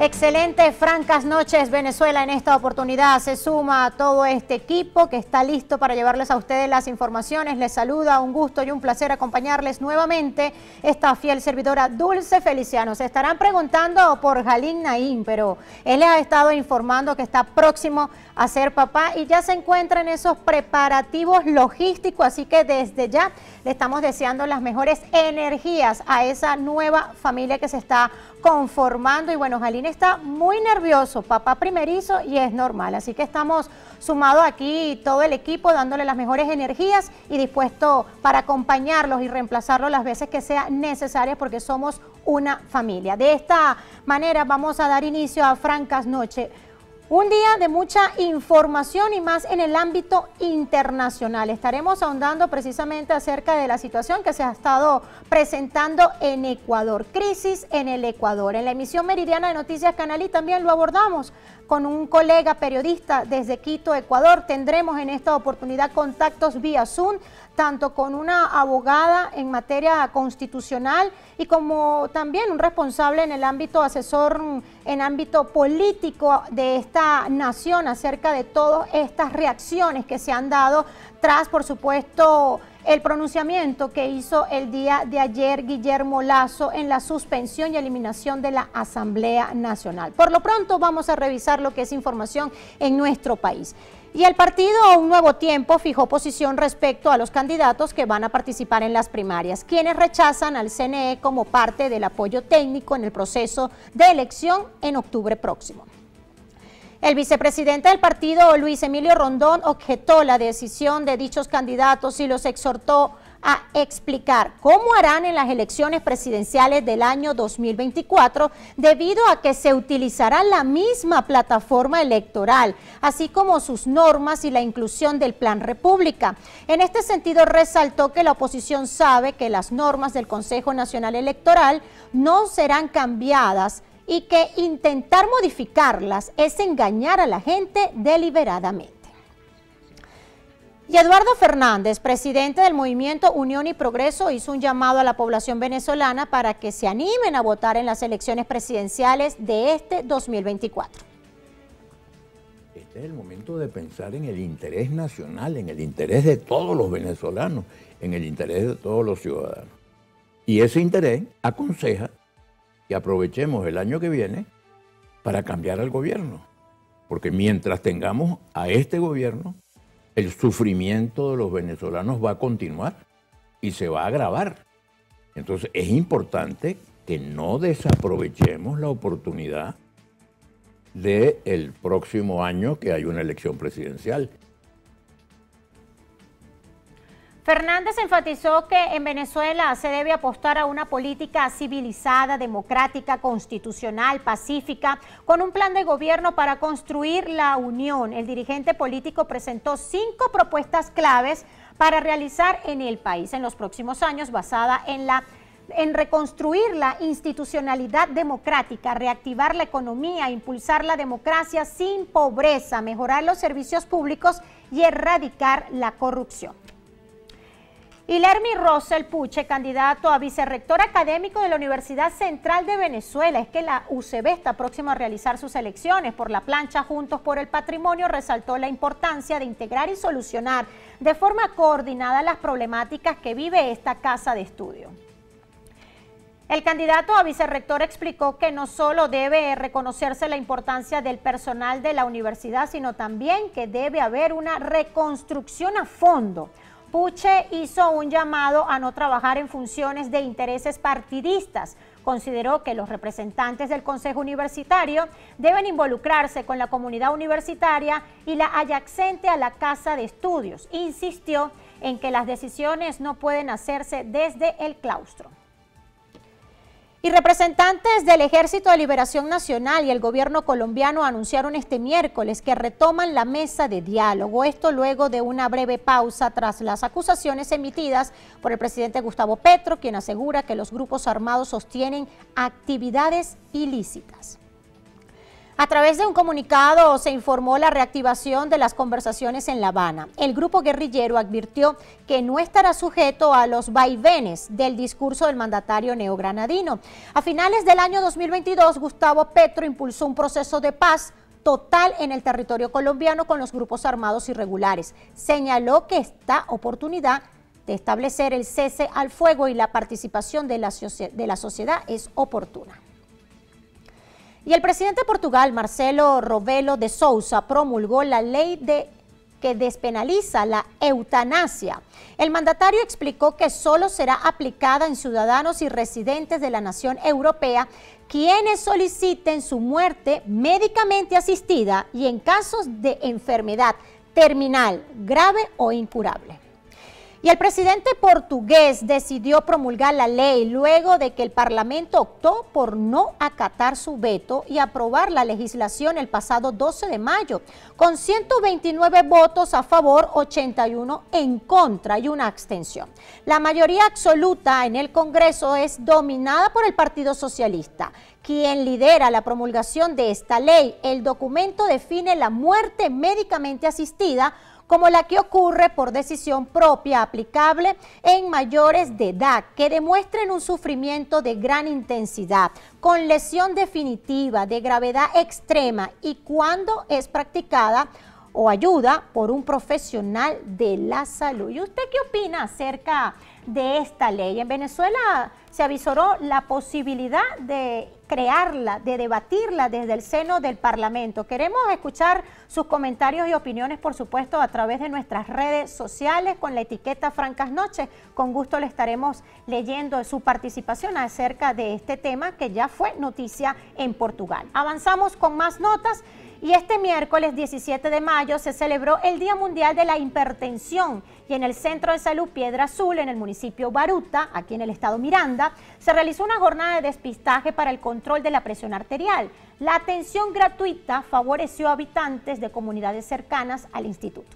Excelente, francas noches Venezuela. En esta oportunidad se suma a todo este equipo que está listo para llevarles a ustedes las informaciones. Les saluda, un gusto y un placer acompañarles nuevamente esta fiel servidora Dulce Feliciano. Se estarán preguntando por Jalín Naín, pero él les ha estado informando que está próximo a ser papá y ya se encuentra en esos preparativos logísticos, así que desde ya le estamos deseando las mejores energías a esa nueva familia que se está conformando. Y bueno, Jalín está muy nervioso, papá primerizo, y es normal, así que estamos sumados aquí todo el equipo dándole las mejores energías y dispuesto para acompañarlos y reemplazarlos las veces que sea necesaria, porque somos una familia. De esta manera vamos a dar inicio a Francas Noches. Un día de mucha información y más en el ámbito internacional. Estaremos ahondando precisamente acerca de la situación que se ha estado presentando en Ecuador. Crisis en el Ecuador. En la emisión meridiana de Noticias Canalí también lo abordamos con un colega periodista desde Quito, Ecuador. Tendremos en esta oportunidad contactos vía Zoom, tanto con una abogada en materia constitucional y como también un responsable en el ámbito asesor, en ámbito político de esta nación, acerca de todas estas reacciones que se han dado tras, por supuesto, el pronunciamiento que hizo el día de ayer Guillermo Lasso en la suspensión y eliminación de la Asamblea Nacional. Por lo pronto vamos a revisar lo que es información en nuestro país. Y el partido Un Nuevo Tiempo fijó posición respecto a los candidatos que van a participar en las primarias, quienes rechazan al CNE como parte del apoyo técnico en el proceso de elección en octubre próximo. El vicepresidente del partido, Luis Emilio Rondón, objetó la decisión de dichos candidatos y los exhortó a explicar cómo harán en las elecciones presidenciales del año 2024, debido a que se utilizará la misma plataforma electoral, así como sus normas y la inclusión del Plan República. En este sentido, resaltó que la oposición sabe que las normas del Consejo Nacional Electoral no serán cambiadas y que intentar modificarlas es engañar a la gente deliberadamente. Y Eduardo Fernández, presidente del movimiento Unión y Progreso, hizo un llamado a la población venezolana para que se animen a votar en las elecciones presidenciales de este 2024. Este es el momento de pensar en el interés nacional, en el interés de todos los venezolanos, en el interés de todos los ciudadanos. Y ese interés aconseja que aprovechemos el año que viene para cambiar al gobierno. Porque mientras tengamos a este gobierno, el sufrimiento de los venezolanos va a continuar y se va a agravar. Entonces es importante que no desaprovechemos la oportunidad del próximo año que hay una elección presidencial. Fernández enfatizó que en Venezuela se debe apostar a una política civilizada, democrática, constitucional, pacífica, con un plan de gobierno para construir la unión. El dirigente político presentó 5 propuestas claves para realizar en el país en los próximos años, basada en reconstruir la institucionalidad democrática, reactivar la economía, impulsar la democracia sin pobreza, mejorar los servicios públicos y erradicar la corrupción. Y Lermy Rosell Puche, candidato a vicerrector académico de la Universidad Central de Venezuela, es que la UCB está próxima a realizar sus elecciones por la plancha Juntos por el Patrimonio, resaltó la importancia de integrar y solucionar de forma coordinada las problemáticas que vive esta casa de estudio. El candidato a vicerrector explicó que no solo debe reconocerse la importancia del personal de la universidad, sino también que debe haber una reconstrucción a fondo. Puche hizo un llamado a no trabajar en funciones de intereses partidistas. Consideró que los representantes del Consejo Universitario deben involucrarse con la comunidad universitaria y la adyacente a la casa de estudios. Insistió en que las decisiones no pueden hacerse desde el claustro. Y representantes del Ejército de Liberación Nacional y el gobierno colombiano anunciaron este miércoles que retoman la mesa de diálogo. Esto luego de una breve pausa tras las acusaciones emitidas por el presidente Gustavo Petro, quien asegura que los grupos armados sostienen actividades ilícitas. A través de un comunicado se informó la reactivación de las conversaciones en La Habana. El grupo guerrillero advirtió que no estará sujeto a los vaivenes del discurso del mandatario neogranadino. A finales del año 2022, Gustavo Petro impulsó un proceso de paz total en el territorio colombiano con los grupos armados irregulares. Señaló que esta oportunidad de establecer el cese al fuego y la participación de la sociedad es oportuna. Y el presidente de Portugal, Marcelo Rebelo de Sousa, promulgó la ley que despenaliza la eutanasia. El mandatario explicó que solo será aplicada en ciudadanos y residentes de la nación europea quienes soliciten su muerte médicamente asistida y en casos de enfermedad terminal, grave o incurable. Y el presidente portugués decidió promulgar la ley luego de que el Parlamento optó por no acatar su veto y aprobar la legislación el pasado 12 de mayo, con 129 votos a favor, 81 en contra y una abstención. La mayoría absoluta en el Congreso es dominada por el Partido Socialista, quien lidera la promulgación de esta ley. El documento define la muerte médicamente asistida como la que ocurre por decisión propia aplicable en mayores de edad que demuestren un sufrimiento de gran intensidad, con lesión definitiva, de gravedad extrema y cuando es practicada o ayuda por un profesional de la salud. ¿Y usted qué opina acerca de esta ley? En Venezuela se avisoró la posibilidad de crearla, de debatirla desde el seno del Parlamento. Queremos escuchar sus comentarios y opiniones, por supuesto, a través de nuestras redes sociales con la etiqueta Francas Noches. Con gusto le estaremos leyendo su participación acerca de este tema que ya fue noticia en Portugal. Avanzamos con más notas. Y este miércoles 17 de mayo se celebró el Día Mundial de la Hipertensión y en el Centro de Salud Piedra Azul, en el municipio Baruta, aquí en el estado Miranda, se realizó una jornada de despistaje para el control de la presión arterial. La atención gratuita favoreció a habitantes de comunidades cercanas al instituto.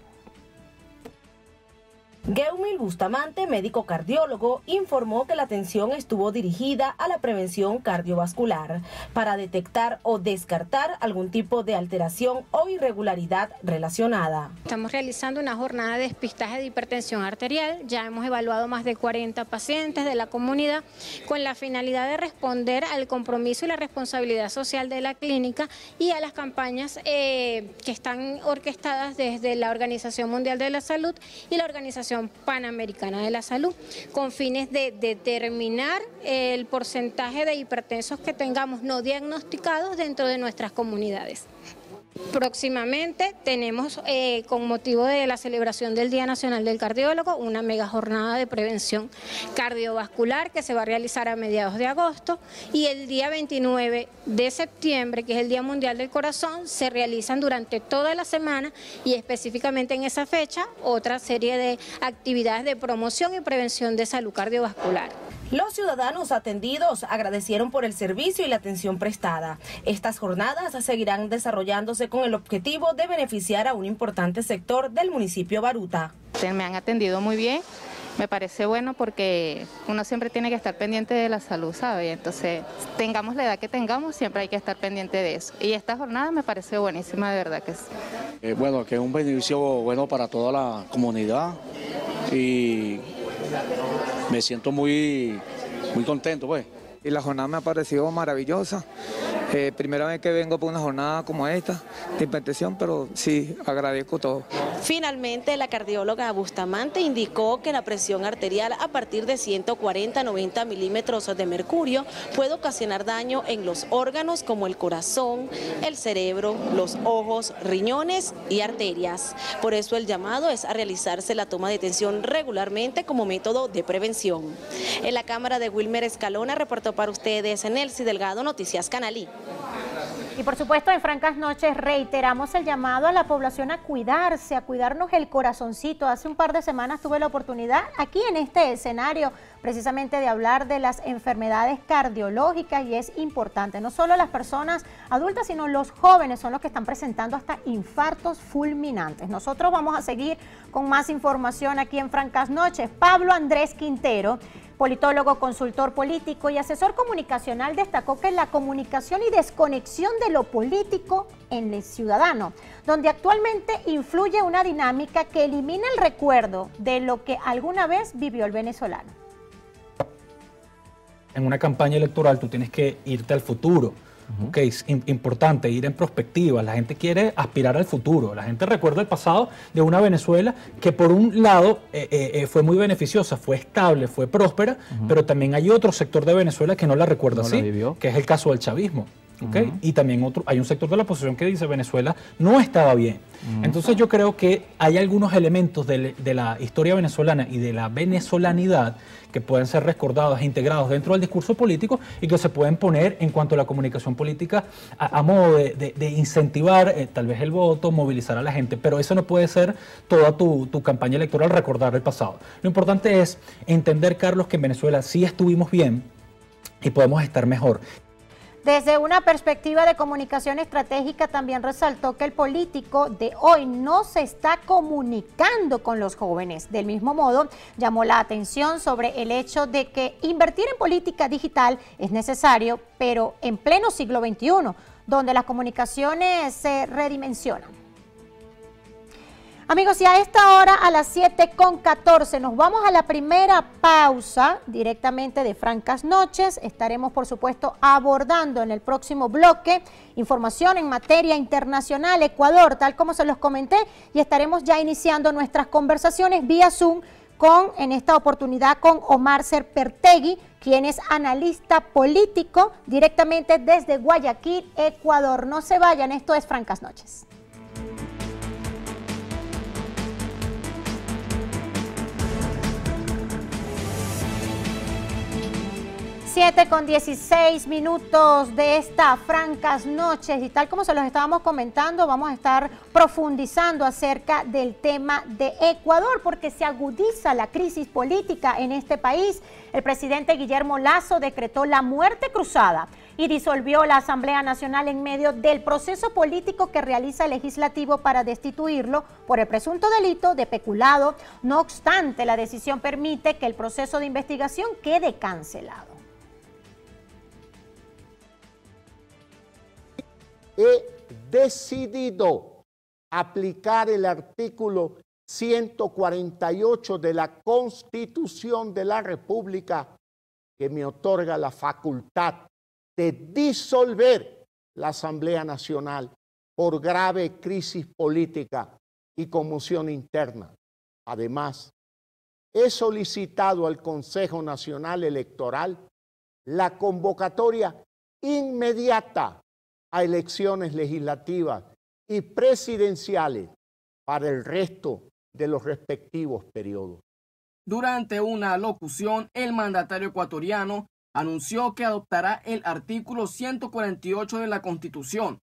Geumil Bustamante, médico cardiólogo, informó que la atención estuvo dirigida a la prevención cardiovascular para detectar o descartar algún tipo de alteración o irregularidad relacionada. Estamos realizando una jornada de despistaje de hipertensión arterial. Ya hemos evaluado más de 40 pacientes de la comunidad con la finalidad de responder al compromiso y la responsabilidad social de la clínica y a las campañas que están orquestadas desde la Organización Mundial de la Salud y la Organización Panamericana de la Salud, con fines de determinar el porcentaje de hipertensos que tengamos no diagnosticados dentro de nuestras comunidades. Próximamente tenemos, con motivo de la celebración del Día Nacional del Cardiólogo, una mega jornada de prevención cardiovascular que se va a realizar a mediados de agosto, y el día 29 de septiembre, que es el Día Mundial del Corazón, se realizan durante toda la semana y específicamente en esa fecha otra serie de actividades de promoción y prevención de salud cardiovascular. Los ciudadanos atendidos agradecieron por el servicio y la atención prestada. Estas jornadas seguirán desarrollándose con el objetivo de beneficiar a un importante sector del municipio Baruta. Me han atendido muy bien, me parece bueno porque uno siempre tiene que estar pendiente de la salud, ¿sabe? Entonces, tengamos la edad que tengamos, siempre hay que estar pendiente de eso. Y esta jornada me parece buenísima, de verdad que sí. Bueno, que es un beneficio bueno para toda la comunidad y me siento muy contento, pues. Y la jornada me ha parecido maravillosa. Primera vez que vengo por una jornada como esta de hipertensión, pero sí, agradezco todo. Finalmente, la cardióloga Bustamante indicó que la presión arterial a partir de 140-90 milímetros de mercurio puede ocasionar daño en los órganos como el corazón, el cerebro, los ojos, riñones y arterias. Por eso el llamado es a realizarse la toma de tensión regularmente como método de prevención. En la cámara de Wilmer Escalona reportó para ustedes Nelcy Delgado, Noticias Canalí. Y por supuesto, en Francas Noches reiteramos el llamado a la población a cuidarse, a cuidarnos el corazoncito. Hace un par de semanas tuve la oportunidad aquí en este escenario precisamente de hablar de las enfermedades cardiológicas, y es importante. No solo las personas adultas, sino los jóvenes son los que están presentando hasta infartos fulminantes. Nosotros vamos a seguir con más información aquí en Francas Noches. Pablo Andrés Quintero, politólogo, consultor político y asesor comunicacional, destacó que la comunicación y desconexión de lo político en el ciudadano, donde actualmente influye una dinámica que elimina el recuerdo de lo que alguna vez vivió el venezolano. En una campaña electoral tú tienes que irte al futuro. Okay, es importante ir en perspectiva. La gente quiere aspirar al futuro. La gente recuerda el pasado de una Venezuela que por un lado fue muy beneficiosa, fue estable, fue próspera, pero también hay otro sector de Venezuela que no la recuerda así, que es el caso del chavismo. ¿Okay? Y también hay un sector de la oposición que dice Venezuela no estaba bien. Entonces yo creo que hay algunos elementos de la historia venezolana y de la venezolanidad que pueden ser recordados e integrados dentro del discurso político y que se pueden poner en cuanto a la comunicación política a modo de incentivar tal vez el voto, movilizar a la gente, pero eso no puede ser toda tu campaña electoral, recordar el pasado. Lo importante es entender, Carlos, que en Venezuela sí estuvimos bien y podemos estar mejor. Desde una perspectiva de comunicación estratégica, también resaltó que el político de hoy no se está comunicando con los jóvenes. Del mismo modo, llamó la atención sobre el hecho de que invertir en política digital es necesario, pero en pleno siglo XXI, donde las comunicaciones se redimensionan. Amigos, y a esta hora, a las 7:14, nos vamos a la primera pausa directamente de Francas Noches. Estaremos, por supuesto, abordando en el próximo bloque información en materia internacional, Ecuador, tal como se los comenté, y estaremos ya iniciando nuestras conversaciones vía Zoom en esta oportunidad con Omar Serpertegui, quien es analista político directamente desde Guayaquil, Ecuador. No se vayan, esto es Francas Noches. 7:16 de esta Francas Noches, y tal como se los estábamos comentando, vamos a estar profundizando acerca del tema de Ecuador, porque se agudiza la crisis política en este país. El presidente Guillermo Lasso decretó la muerte cruzada y disolvió la Asamblea Nacional en medio del proceso político que realiza el legislativo para destituirlo por el presunto delito de peculado. No obstante, la decisión permite que el proceso de investigación quede cancelado. He decidido aplicar el artículo 148 de la Constitución de la República, que me otorga la facultad de disolver la Asamblea Nacional por grave crisis política y conmoción interna. Además, he solicitado al Consejo Nacional Electoral la convocatoria inmediata a elecciones legislativas y presidenciales para el resto de los respectivos periodos. Durante una locución, el mandatario ecuatoriano anunció que adoptará el artículo 148 de la Constitución,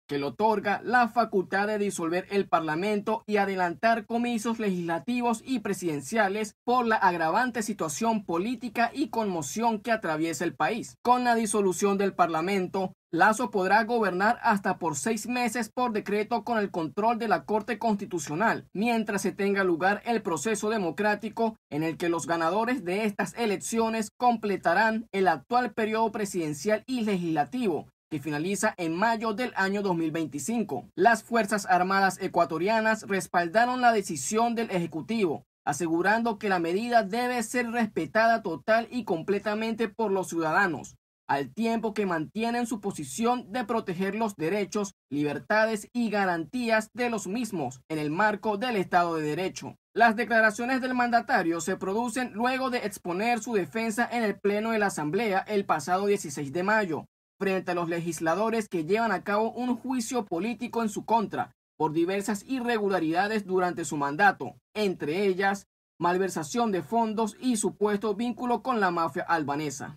que le otorga la facultad de disolver el Parlamento y adelantar comicios legislativos y presidenciales por la agravante situación política y conmoción que atraviesa el país. Con la disolución del Parlamento, Lasso podrá gobernar hasta por 6 meses por decreto con el control de la Corte Constitucional, mientras se tenga lugar el proceso democrático en el que los ganadores de estas elecciones completarán el actual periodo presidencial y legislativo, que finaliza en mayo del año 2025. Las Fuerzas Armadas ecuatorianas respaldaron la decisión del Ejecutivo, asegurando que la medida debe ser respetada total y completamente por los ciudadanos, al tiempo que mantienen su posición de proteger los derechos, libertades y garantías de los mismos en el marco del Estado de Derecho. Las declaraciones del mandatario se producen luego de exponer su defensa en el Pleno de la Asamblea el pasado 16 de mayo, frente a los legisladores que llevan a cabo un juicio político en su contra por diversas irregularidades durante su mandato, entre ellas malversación de fondos y supuesto vínculo con la mafia albanesa.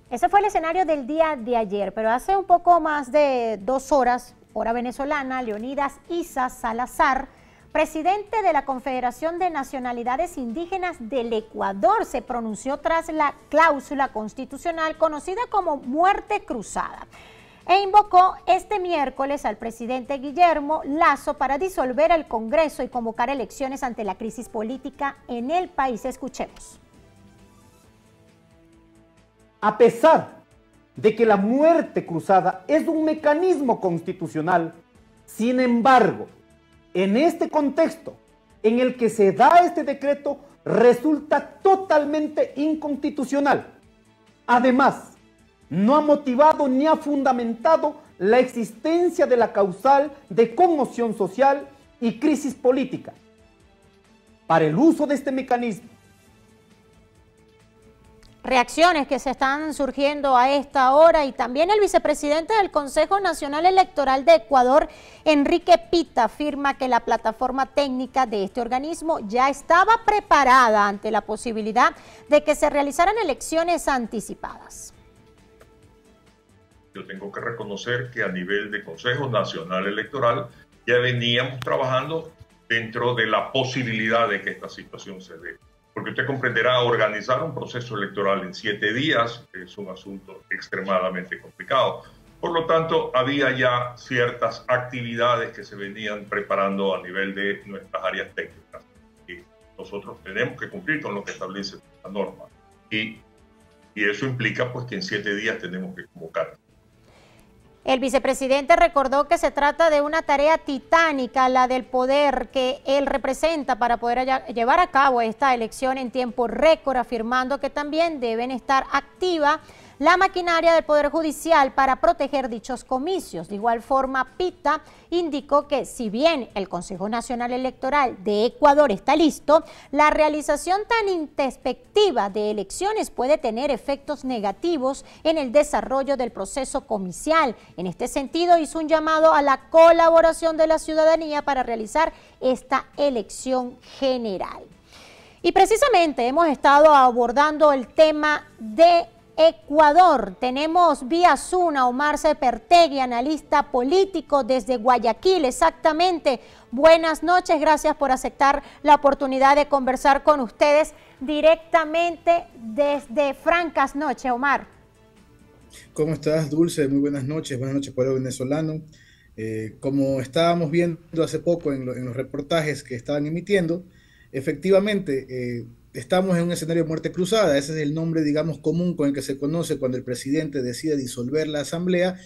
Ese fue el escenario del día de ayer, pero hace un poco más de 2 horas, hora venezolana, Leonidas Isa Salazar presidente de la Confederación de Nacionalidades Indígenas del Ecuador, se pronunció tras la cláusula constitucional conocida como muerte cruzada e invocó este miércoles al presidente Guillermo Lasso para disolver el Congreso y convocar elecciones ante la crisis política en el país. Escuchemos. A pesar de que la muerte cruzada es un mecanismo constitucional, sin embargo, en este contexto en el que se da este decreto, resulta totalmente inconstitucional. Además, no ha motivado ni ha fundamentado la existencia de la causal de conmoción social y crisis política. Para el uso de este mecanismo, reacciones que se están surgiendo a esta hora, y también el vicepresidente del Consejo Nacional Electoral de Ecuador, Enrique Pita, afirma que la plataforma técnica de este organismo ya estaba preparada ante la posibilidad de que se realizaran elecciones anticipadas. Yo tengo que reconocer que a nivel de Consejo Nacional Electoral ya veníamos trabajando dentro de la posibilidad de que esta situación se dé. Porque usted comprenderá, organizar un proceso electoral en 7 días es un asunto extremadamente complicado. Por lo tanto, había ya ciertas actividades que se venían preparando a nivel de nuestras áreas técnicas. Y nosotros tenemos que cumplir con lo que establece la norma. Y eso implica pues, que en 7 días tenemos que convocar. El vicepresidente recordó que se trata de una tarea titánica, la del poder que él representa para poder llevar a cabo esta elección en tiempo récord, afirmando que también deben estar activa la maquinaria del Poder Judicial para proteger dichos comicios. De igual forma, Pita indicó que si bien el Consejo Nacional Electoral de Ecuador está listo, la realización tan introspectiva de elecciones puede tener efectos negativos en el desarrollo del proceso comicial. En este sentido, hizo un llamado a la colaboración de la ciudadanía para realizar esta elección general. Y precisamente hemos estado abordando el tema de Ecuador. Tenemos vía Zoom a Omar Sepertegui, analista político desde Guayaquil, exactamente. Buenas noches, gracias por aceptar la oportunidad de conversar con ustedes directamente desde Francas Noches, Omar. ¿Cómo estás, Dulce? Muy buenas noches pueblo venezolano. Como estábamos viendo hace poco en los reportajes que estaban emitiendo, efectivamente, estamos en un escenario de muerte cruzada. Ese es el nombre, digamos, común con el que se conoce cuando el presidente decide disolver la asamblea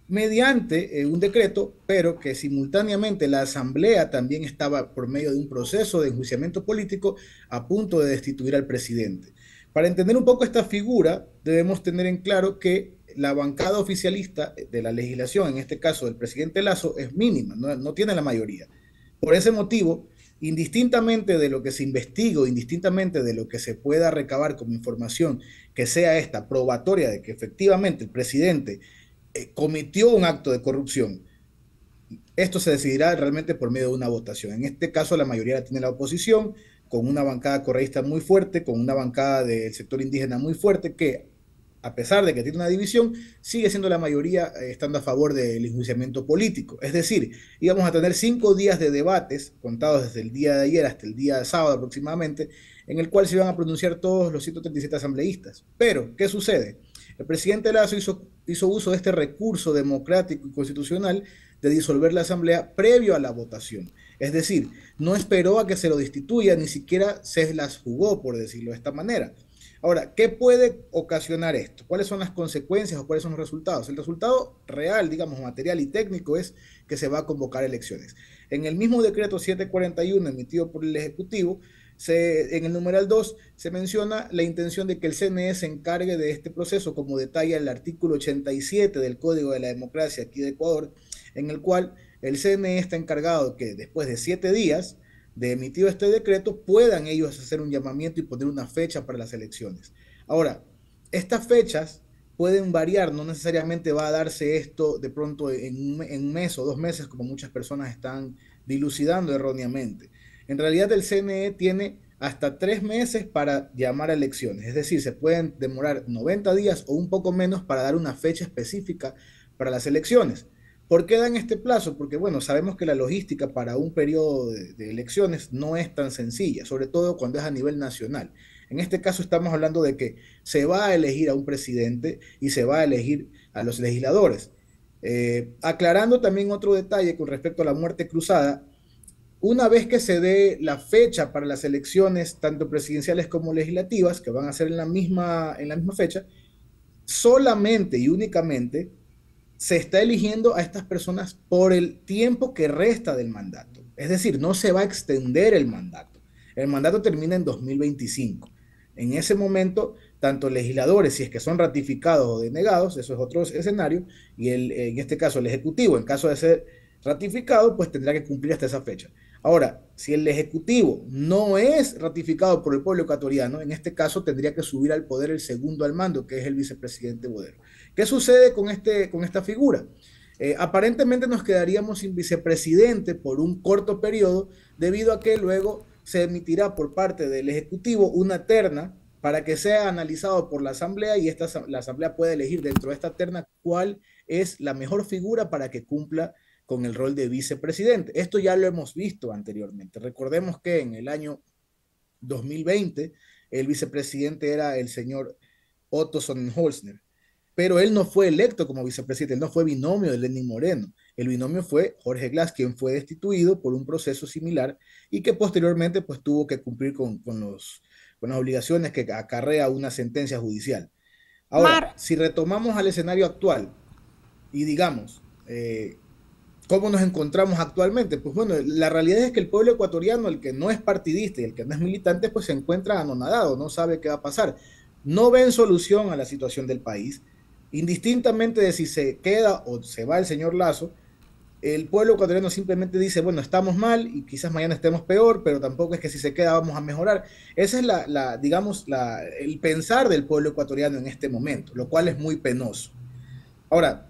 mediante un decreto, pero que simultáneamente la asamblea también estaba por medio de un proceso de enjuiciamiento político a punto de destituir al presidente. Para entender un poco esta figura, debemos tener en claro que la bancada oficialista de la legislación, en este caso del presidente Lasso, es mínima, no tiene la mayoría. Por ese motivo, indistintamente de lo que se investigue o indistintamente de lo que se pueda recabar como información que sea esta probatoria de que efectivamente el presidente cometió un acto de corrupción, esto se decidirá realmente por medio de una votación. En este caso la mayoría la tiene la oposición, con una bancada correísta muy fuerte, con una bancada del sector indígena muy fuerte, que a pesar de que tiene una división, sigue siendo la mayoría estando a favor del enjuiciamiento político. Es decir, íbamos a tener 5 días de debates, contados desde el día de ayer hasta el día de sábado aproximadamente, en el cual se iban a pronunciar todos los 137 asambleístas. Pero, ¿qué sucede? El presidente Lasso hizo uso de este recurso democrático y constitucional de disolver la asamblea previo a la votación. Es decir, no esperó a que se lo destituya, ni siquiera se las jugó, por decirlo de esta manera. Ahora, ¿qué puede ocasionar esto? ¿Cuáles son las consecuencias o cuáles son los resultados? El resultado real, digamos, material y técnico es que se va a convocar elecciones. En el mismo decreto 741 emitido por el Ejecutivo, en el numeral 2 se menciona la intención de que el CNE se encargue de este proceso, como detalla el artículo 87 del Código de la Democracia aquí de Ecuador, en el cual el CNE está encargado de que después de 7 días de emitido este decreto, puedan ellos hacer un llamamiento y poner una fecha para las elecciones. Ahora, estas fechas pueden variar, no necesariamente va a darse esto de pronto en un mes o 2 meses, como muchas personas están dilucidando erróneamente. En realidad el CNE tiene hasta 3 meses para llamar a elecciones, es decir, se pueden demorar 90 días o un poco menos para dar una fecha específica para las elecciones. ¿Por qué dan este plazo? Porque, bueno, sabemos que la logística para un periodo de elecciones no es tan sencilla, sobre todo cuando es a nivel nacional. En este caso estamos hablando de que se va a elegir a un presidente y se va a elegir a los legisladores. Aclarando también otro detalle con respecto a la muerte cruzada, una vez que se dé la fecha para las elecciones, tanto presidenciales como legislativas, que van a ser en la misma fecha, solamente y únicamente se está eligiendo a estas personas por el tiempo que resta del mandato. Es decir, no se va a extender el mandato. El mandato termina en 2025. En ese momento, tanto legisladores, si es que son ratificados o denegados, eso es otro escenario, y en este caso el Ejecutivo, en caso de ser ratificado, pues tendrá que cumplir hasta esa fecha. Ahora, si el Ejecutivo no es ratificado por el pueblo ecuatoriano, en este caso tendría que subir al poder el segundo al mando, que es el vicepresidente Bodero. ¿Qué sucede con esta figura? Aparentemente nos quedaríamos sin vicepresidente por un corto periodo, debido a que luego se emitirá por parte del Ejecutivo una terna para que sea analizado por la Asamblea, y la Asamblea puede elegir dentro de esta terna cuál es la mejor figura para que cumpla con el rol de vicepresidente. Esto ya lo hemos visto anteriormente. Recordemos que en el año 2020 el vicepresidente era el señor Otto Sonnenholzner, pero él no fue electo como vicepresidente, él no fue binomio de Lenín Moreno. El binomio fue Jorge Glass, quien fue destituido por un proceso similar y que posteriormente pues tuvo que cumplir con las obligaciones que acarrea una sentencia judicial. Ahora, si retomamos al escenario actual y digamos, ¿cómo nos encontramos actualmente? Pues bueno, la realidad es que el pueblo ecuatoriano, el que no es partidista y el que no es militante, pues se encuentra anonadado, no sabe qué va a pasar. No ven solución a la situación del país. Indistintamente de si se queda o se va el señor Lasso, el pueblo ecuatoriano simplemente dice, bueno, estamos mal y quizás mañana estemos peor, pero tampoco es que si se queda vamos a mejorar. Ese es el pensar del pueblo ecuatoriano en este momento, lo cual es muy penoso. Ahora,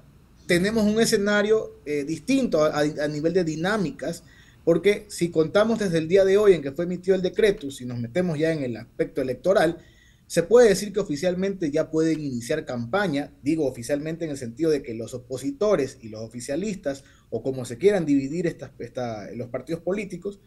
tenemos un escenario distinto a nivel de dinámicas, porque si contamos desde el día de hoy en que fue emitido el decreto, si nos metemos ya en el aspecto electoral, se puede decir que oficialmente ya pueden iniciar campaña, digo oficialmente en el sentido de que los opositores y los oficialistas, o como se quieran dividir los partidos políticos,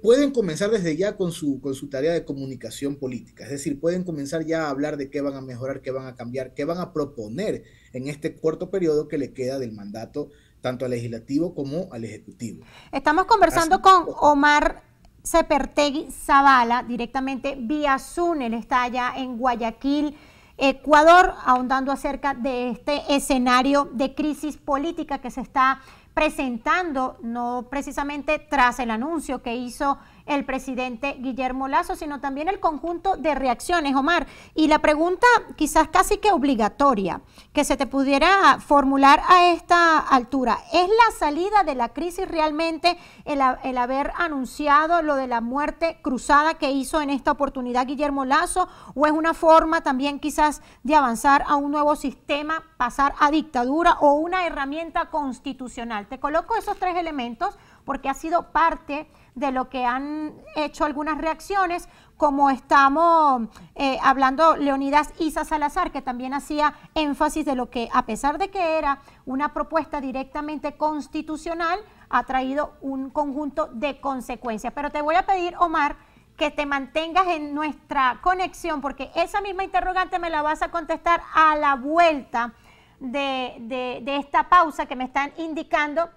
pueden comenzar desde ya con su tarea de comunicación política. Es decir, pueden comenzar ya a hablar de qué van a mejorar, qué van a cambiar, qué van a proponer en este corto periodo que le queda del mandato, tanto al legislativo como al ejecutivo. Estamos conversando con Omar Sepertegui Zavala, directamente vía Zoom. Él está allá en Guayaquil, Ecuador, ahondando acerca de este escenario de crisis política que se está presentando, no precisamente tras el anuncio que hizo el presidente Guillermo Lasso, sino también el conjunto de reacciones, Omar. Y la pregunta quizás casi que obligatoria que se te pudiera formular a esta altura, ¿es la salida de la crisis realmente el haber anunciado lo de la muerte cruzada que hizo en esta oportunidad Guillermo Lasso, o es una forma también quizás de avanzar a un nuevo sistema, pasar a dictadura o una herramienta constitucional? Te coloco esos tres elementos porque ha sido parte de lo que han hecho algunas reacciones, como estamos hablando Leonidas Isa Salazar, que también hacía énfasis de lo que, a pesar de que era una propuesta directamente constitucional, ha traído un conjunto de consecuencias. Pero te voy a pedir, Omar, que te mantengas en nuestra conexión, porque esa misma interrogante me la vas a contestar a la vuelta de esta pausa que me están indicando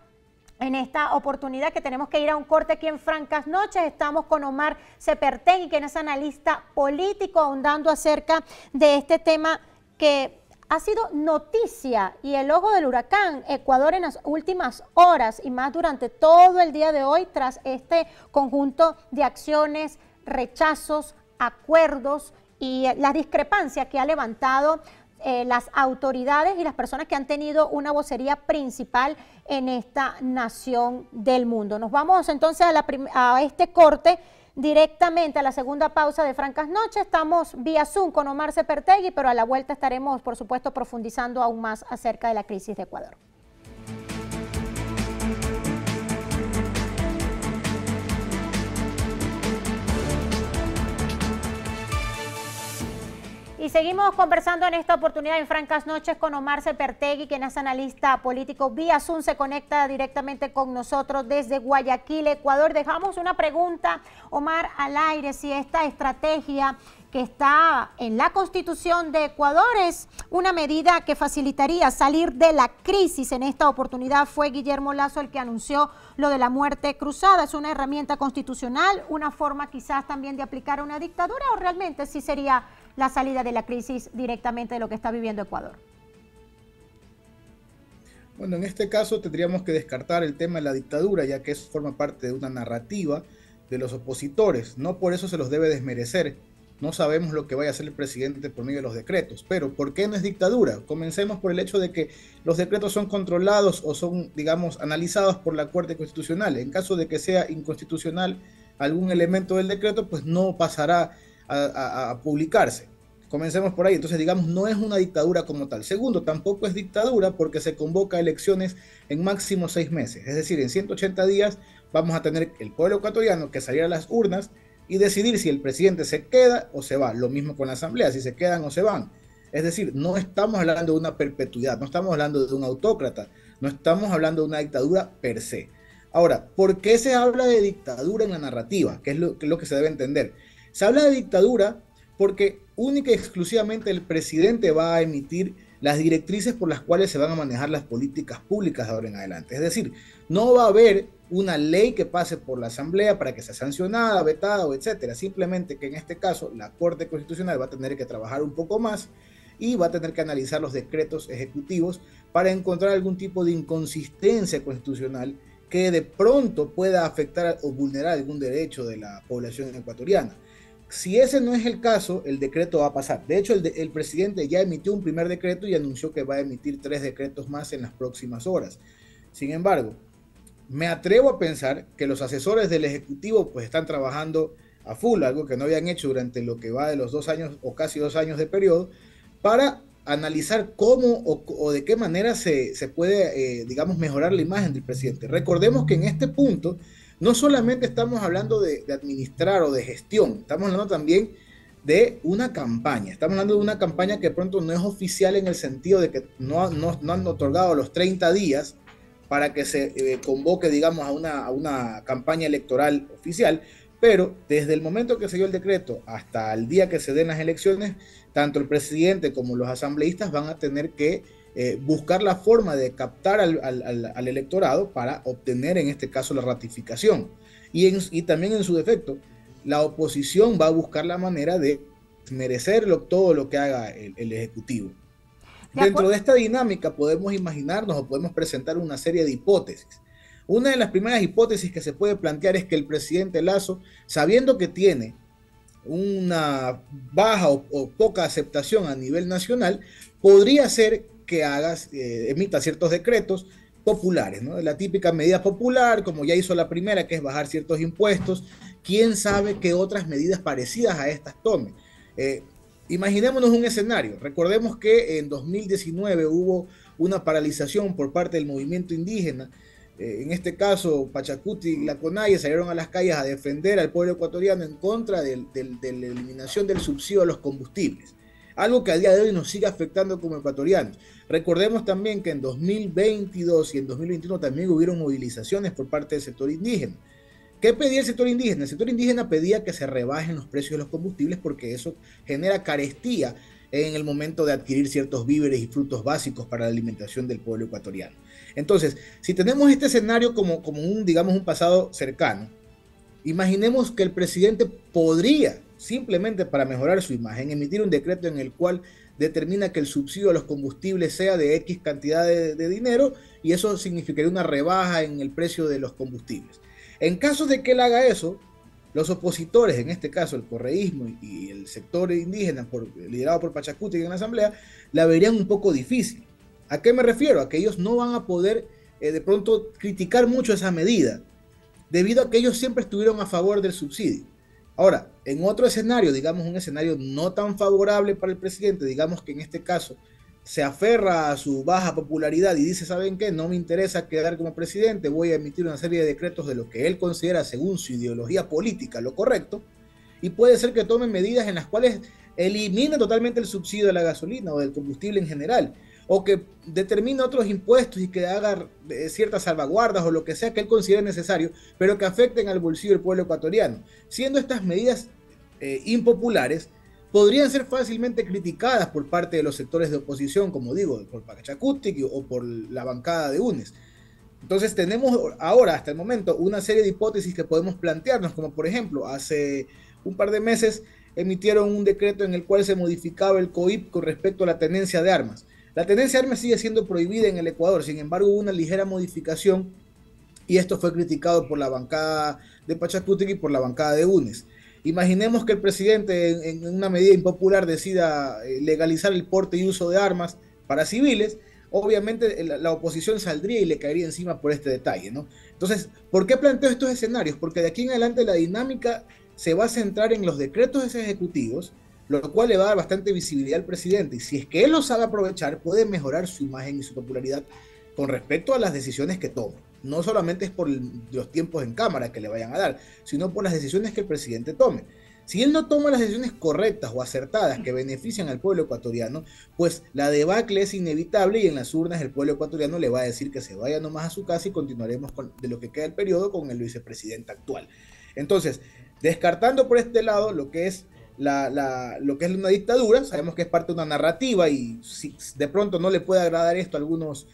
en esta oportunidad, que tenemos que ir a un corte aquí en Francas Noches. Estamos con Omar Sepertegui, quien es analista político, ahondando acerca de este tema que ha sido noticia y el ojo del huracán Ecuador en las últimas horas, y más durante todo el día de hoy, tras este conjunto de acciones, rechazos, acuerdos y la discrepancia que ha levantado las autoridades y las personas que han tenido una vocería principal en esta nación del mundo. Nos vamos entonces a este corte, directamente a la segunda pausa de Francas Noches. Estamos vía Zoom con Omar Sepertegui, pero a la vuelta estaremos, por supuesto, profundizando aún más acerca de la crisis de Ecuador. Y seguimos conversando en esta oportunidad en Francas Noches con Omar Sepertegui, quien es analista político vía Zoom, se conecta directamente con nosotros desde Guayaquil, Ecuador. Dejamos una pregunta, Omar, al aire, si esta estrategia que está en la Constitución de Ecuador es una medida que facilitaría salir de la crisis. En esta oportunidad fue Guillermo Lasso el que anunció lo de la muerte cruzada. ¿Es una herramienta constitucional, una forma quizás también de aplicar una dictadura, o realmente sí sería la salida de la crisis directamente de lo que está viviendo Ecuador? Bueno, en este caso tendríamos que descartar el tema de la dictadura, ya que eso forma parte de una narrativa de los opositores. No por eso se los debe desmerecer. No sabemos lo que vaya a hacer el presidente por medio de los decretos, pero ¿por qué no es dictadura? Comencemos por el hecho de que los decretos son controlados o son, digamos, analizados por la Corte Constitucional. En caso de que sea inconstitucional algún elemento del decreto, pues no pasará a publicarse. Comencemos por ahí. Entonces, digamos, no es una dictadura como tal. Segundo, tampoco es dictadura porque se convoca elecciones en máximo 6 meses. Es decir, en 180 días vamos a tener el pueblo ecuatoriano que salir a las urnas y decidir si el presidente se queda o se va. Lo mismo con la asamblea, si se quedan o se van. Es decir, no estamos hablando de una perpetuidad, no estamos hablando de un autócrata, no estamos hablando de una dictadura per se. Ahora, ¿por qué se habla de dictadura en la narrativa? ¿Qué es lo que se debe entender? Se habla de dictadura porque única y exclusivamente el presidente va a emitir las directrices por las cuales se van a manejar las políticas públicas de ahora en adelante. Es decir, no va a haber una ley que pase por la Asamblea para que sea sancionada, vetada o etcétera. Simplemente que en este caso la Corte Constitucional va a tener que trabajar un poco más y va a tener que analizar los decretos ejecutivos para encontrar algún tipo de inconsistencia constitucional que de pronto pueda afectar o vulnerar algún derecho de la población ecuatoriana. Si ese no es el caso, el decreto va a pasar. De hecho, el presidente ya emitió un primer decreto y anunció que va a emitir 3 decretos más en las próximas horas. Sin embargo, me atrevo a pensar que los asesores del Ejecutivo pues están trabajando a full, algo que no habían hecho durante lo que va de los 2 años o casi 2 años de periodo, para analizar cómo o de qué manera se puede, digamos, mejorar la imagen del presidente. Recordemos que en este punto no solamente estamos hablando de administrar o de gestión, estamos hablando también de una campaña. Estamos hablando de una campaña que de pronto no es oficial en el sentido de que no han otorgado los 30 días para que se convoque, digamos, a una campaña electoral oficial, pero desde el momento que se dio el decreto hasta el día que se den las elecciones, tanto el presidente como los asambleístas van a tener que buscar la forma de captar al electorado para obtener en este caso la ratificación. Y también en su defecto, la oposición va a buscar la manera de merecer todo lo que haga el Ejecutivo. Dentro de esta dinámica podemos imaginarnos o podemos presentar una serie de hipótesis. Una de las primeras hipótesis que se puede plantear es que el presidente Lasso, sabiendo que tiene una baja o poca aceptación a nivel nacional, podría ser que emita ciertos decretos populares, ¿no? La típica medida popular, como ya hizo la primera, que es bajar ciertos impuestos. ¿Quién sabe qué otras medidas parecidas a estas tome? Imaginémonos un escenario. Recordemos que en 2019 hubo una paralización por parte del movimiento indígena. En este caso, Pachacuti y la CONAIE salieron a las calles a defender al pueblo ecuatoriano en contra de la eliminación del subsidio a los combustibles. Algo que a día de hoy nos sigue afectando como ecuatorianos. Recordemos también que en 2022 y en 2021 también hubieron movilizaciones por parte del sector indígena. ¿Qué pedía el sector indígena? El sector indígena pedía que se rebajen los precios de los combustibles porque eso genera carestía en el momento de adquirir ciertos víveres y frutos básicos para la alimentación del pueblo ecuatoriano. Entonces, si tenemos este escenario como digamos, un pasado cercano, imaginemos que el presidente podría, simplemente para mejorar su imagen, emitir un decreto en el cual determina que el subsidio a los combustibles sea de X cantidad de dinero y eso significaría una rebaja en el precio de los combustibles. En caso de que él haga eso, los opositores, en este caso el correísmo y el sector indígena liderado por Pachacuti en la asamblea, la verían un poco difícil. ¿A qué me refiero? A que ellos no van a poder de pronto criticar mucho esa medida, debido a que ellos siempre estuvieron a favor del subsidio. Ahora, en otro escenario, digamos un escenario no tan favorable para el presidente, digamos que en este caso se aferra a su baja popularidad y dice, ¿saben qué? No me interesa quedar como presidente, voy a emitir una serie de decretos de lo que él considera según su ideología política lo correcto, y puede ser que tomen medidas en las cuales elimine totalmente el subsidio de la gasolina o del combustible en general, o que determine otros impuestos y que haga ciertas salvaguardas o lo que sea que él considere necesario, pero que afecten al bolsillo del pueblo ecuatoriano. Siendo estas medidas impopulares, podrían ser fácilmente criticadas por parte de los sectores de oposición, como digo, por Pachacutic o por la bancada de UNES. Entonces tenemos ahora, hasta el momento, una serie de hipótesis que podemos plantearnos, como por ejemplo, hace un par de meses emitieron un decreto en el cual se modificaba el COIP con respecto a la tenencia de armas. La tenencia de armas sigue siendo prohibida en el Ecuador, sin embargo hubo una ligera modificación y esto fue criticado por la bancada de Pachacutic y por la bancada de UNES. Imaginemos que el presidente en una medida impopular decida legalizar el porte y uso de armas para civiles. Obviamente la oposición saldría y le caería encima por este detalle, ¿no? Entonces, ¿por qué planteo estos escenarios? Porque de aquí en adelante la dinámica se va a centrar en los decretos ejecutivos, lo cual le va a dar bastante visibilidad al presidente. Y si es que él lo sabe aprovechar, puede mejorar su imagen y su popularidad con respecto a las decisiones que tome. No solamente es por los tiempos en cámara que le vayan a dar, sino por las decisiones que el presidente tome. Si él no toma las decisiones correctas o acertadas que benefician al pueblo ecuatoriano, pues la debacle es inevitable y en las urnas el pueblo ecuatoriano le va a decir que se vaya nomás a su casa y continuaremos de lo que queda del periodo con el vicepresidente actual. Entonces, descartando por este lado lo que es lo que es una dictadura, sabemos que es parte de una narrativa y si de pronto no le puede agradar esto a algunos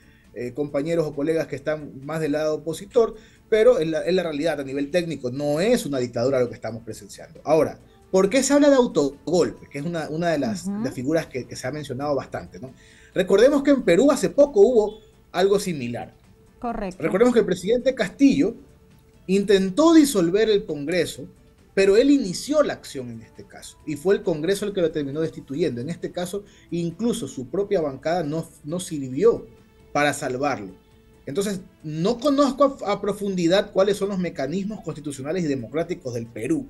compañeros o colegas que están más del lado opositor, pero es la realidad a nivel técnico, no es una dictadura lo que estamos presenciando. Ahora, ¿por qué se habla de autogolpe? Que es una de las figuras que se ha mencionado bastante, ¿no? Recordemos que en Perú hace poco hubo algo similar. Correcto. Recordemos que el presidente Castillo intentó disolver el Congreso, pero él inició la acción en este caso, y fue el Congreso el que lo terminó destituyendo. En este caso, incluso su propia bancada no sirvió para salvarlo. Entonces, no conozco a profundidad cuáles son los mecanismos constitucionales y democráticos del Perú,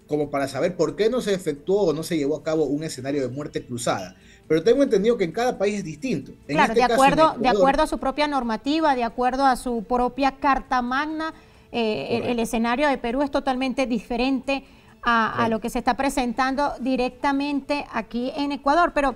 como para saber por qué no se efectuó o no se llevó a cabo un escenario de muerte cruzada. Pero tengo entendido que en cada país es distinto. Claro, de acuerdo a su propia normativa, de acuerdo a su propia Carta Magna, el escenario de Perú es totalmente diferente a lo que se está presentando directamente aquí en Ecuador. Pero,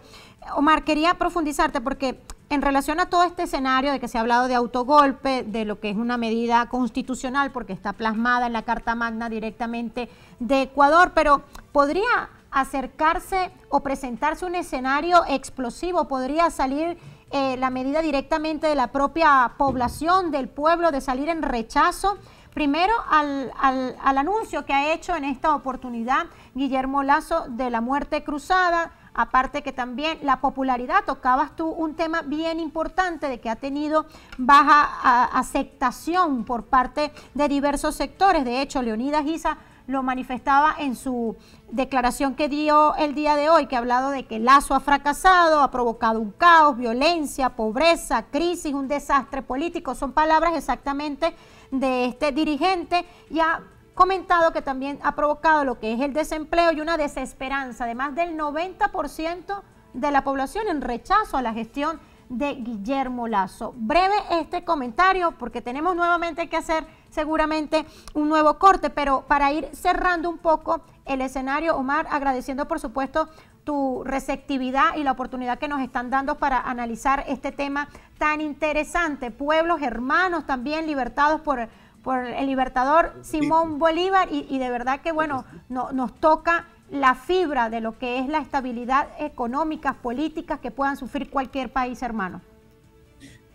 Omar, quería profundizarte porque en relación a todo este escenario de que se ha hablado de autogolpe, de lo que es una medida constitucional porque está plasmada en la Carta Magna directamente de Ecuador, pero ¿podría acercarse o presentarse un escenario explosivo? ¿Podría salir la medida directamente de la propia población, del pueblo, de salir en rechazo? Primero, al anuncio que ha hecho en esta oportunidad Guillermo Lasso de la muerte cruzada, aparte que también la popularidad, tocabas tú un tema bien importante de que ha tenido baja aceptación por parte de diversos sectores. De hecho, Leonidas Giza lo manifestaba en su declaración que dio el día de hoy, que ha hablado de que Lasso ha fracasado, ha provocado un caos, violencia, pobreza, crisis, un desastre político. Son palabras exactamente de este dirigente, y ha comentado que también ha provocado lo que es el desempleo y una desesperanza de más del 90% de la población en rechazo a la gestión de Guillermo Lasso. Breve este comentario porque tenemos nuevamente que hacer seguramente un nuevo corte, pero para ir cerrando un poco el escenario, Omar, agradeciendo por supuesto tu receptividad y la oportunidad que nos están dando para analizar este tema tan interesante. Pueblos hermanos también libertados por el libertador Simón Bolívar y de verdad que bueno, nos toca la fibra de lo que es la estabilidad económica, política que puedan sufrir cualquier país hermano.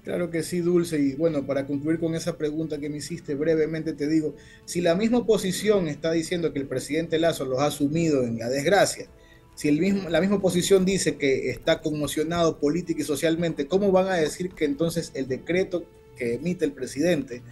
Claro que sí, Dulce, y bueno, para concluir con esa pregunta que me hiciste, brevemente te digo, si la misma oposición está diciendo que el presidente Lasso los ha sumido en la desgracia, si la misma oposición dice que está conmocionado política y socialmente, ¿cómo van a decir que entonces el decreto que emite el presidente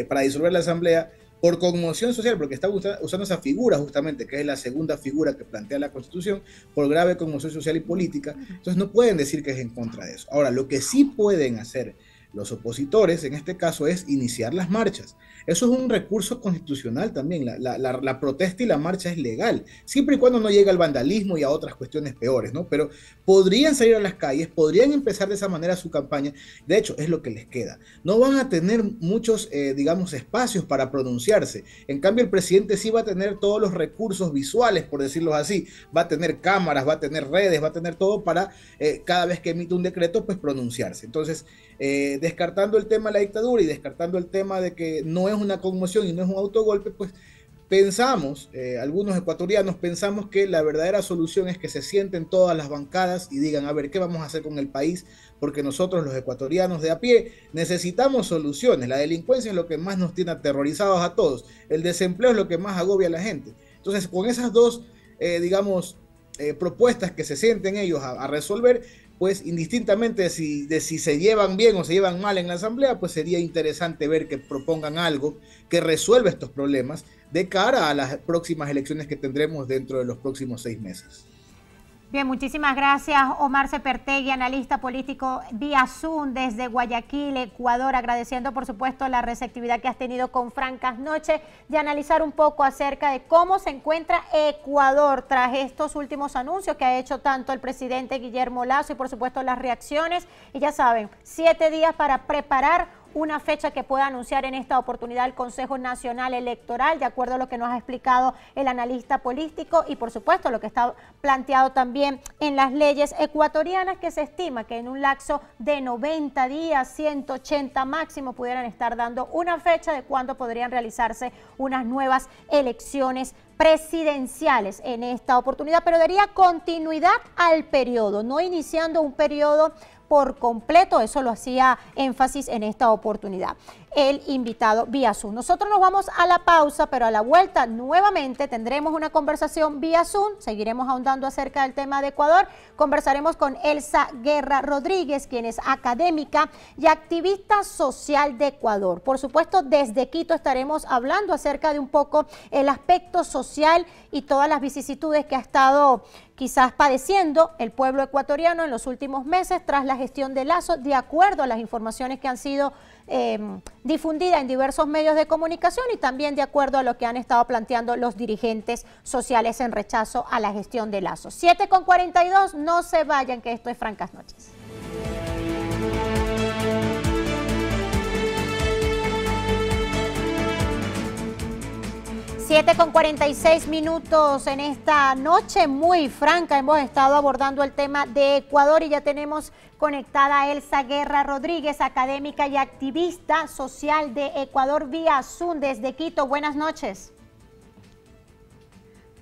para disolver la asamblea por conmoción social, porque está usando esa figura justamente, que es la segunda figura que plantea la Constitución, por grave conmoción social y política? Entonces no pueden decir que es en contra de eso. Ahora, lo que sí pueden hacer los opositores, en este caso, es iniciar las marchas. Eso es un recurso constitucional también. La protesta y la marcha es legal, siempre y cuando no llegue al vandalismo y a otras cuestiones peores, ¿no? Pero podrían salir a las calles, podrían empezar de esa manera su campaña. De hecho, es lo que les queda. No van a tener muchos, digamos, espacios para pronunciarse. En cambio, el presidente sí va a tener todos los recursos visuales, por decirlo así. Va a tener cámaras, va a tener redes, va a tener todo para cada vez que emite un decreto, pues pronunciarse. Entonces, descartando el tema de la dictadura y descartando el tema de que no es una conmoción y no es un autogolpe, pues pensamos, algunos ecuatorianos pensamos que la verdadera solución es que se sienten todas las bancadas y digan, a ver, ¿qué vamos a hacer con el país? Porque nosotros los ecuatorianos de a pie necesitamos soluciones. La delincuencia es lo que más nos tiene aterrorizados a todos. El desempleo es lo que más agobia a la gente. Entonces, con esas dos, digamos, propuestas que se sienten ellos a resolver, pues indistintamente de si se llevan bien o se llevan mal en la asamblea, pues sería interesante ver que propongan algo que resuelva estos problemas de cara a las próximas elecciones que tendremos dentro de los próximos 6 meses. Bien, muchísimas gracias, Omar Sepertegui, analista político vía Zoom desde Guayaquil, Ecuador, agradeciendo por supuesto la receptividad que has tenido con Francas Noches de analizar un poco acerca de cómo se encuentra Ecuador tras estos últimos anuncios que ha hecho tanto el presidente Guillermo Lasso y por supuesto las reacciones. Y ya saben, 7 días para preparar una fecha que pueda anunciar en esta oportunidad el Consejo Nacional Electoral, de acuerdo a lo que nos ha explicado el analista político y por supuesto lo que está planteado también en las leyes ecuatorianas, que se estima que en un lapso de 90 días, 180 máximo, pudieran estar dando una fecha de cuándo podrían realizarse unas nuevas elecciones presidenciales en esta oportunidad, pero daría continuidad al periodo, no iniciando un periodo por completo. Eso lo hacía énfasis en esta oportunidad el invitado vía Zoom. Nosotros nos vamos a la pausa, pero a la vuelta nuevamente tendremos una conversación vía Zoom. Seguiremos ahondando acerca del tema de Ecuador. Conversaremos con Elsa Guerra Rodríguez, quien es académica y activista social de Ecuador. Por supuesto, desde Quito estaremos hablando acerca de un poco el aspecto social y todas las vicisitudes que ha estado quizás padeciendo el pueblo ecuatoriano en los últimos meses tras la gestión de Lasso, de acuerdo a las informaciones que han sido difundidas en diversos medios de comunicación y también de acuerdo a lo que han estado planteando los dirigentes sociales en rechazo a la gestión de Lasso. 7:42, no se vayan, que esto es Francas Noches. 7:46 en esta noche muy franca. Hemos estado abordando el tema de Ecuador y ya tenemos conectada a Elsa Guerra Rodríguez, académica y activista social de Ecuador vía Zoom desde Quito. Buenas noches.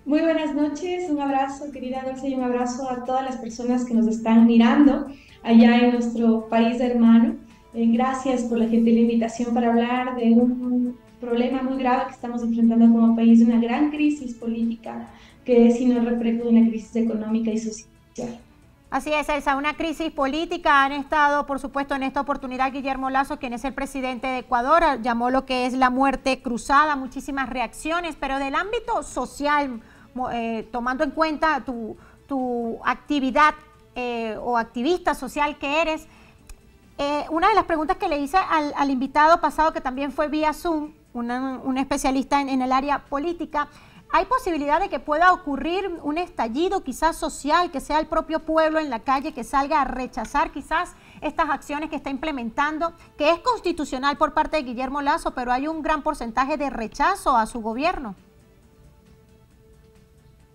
Muy buenas noches, un abrazo querida Dulce y un abrazo a todas las personas que nos están mirando allá en nuestro país hermano. Gracias por la gentil invitación para hablar de un problema muy grave que estamos enfrentando como país, una gran crisis política que si no refleja una crisis económica y social. Así es, Elsa, una crisis política. Han estado, por supuesto, en esta oportunidad Guillermo Lasso, quien es el presidente de Ecuador, llamó lo que es la muerte cruzada, muchísimas reacciones, pero del ámbito social, tomando en cuenta tu actividad o activista social que eres, una de las preguntas que le hice al invitado pasado, que también fue vía Zoom, un especialista en el área política, ¿hay posibilidad de que pueda ocurrir un estallido quizás social, que sea el propio pueblo en la calle que salga a rechazar quizás estas acciones que está implementando, que es constitucional por parte de Guillermo Lasso, pero hay un gran porcentaje de rechazo a su gobierno?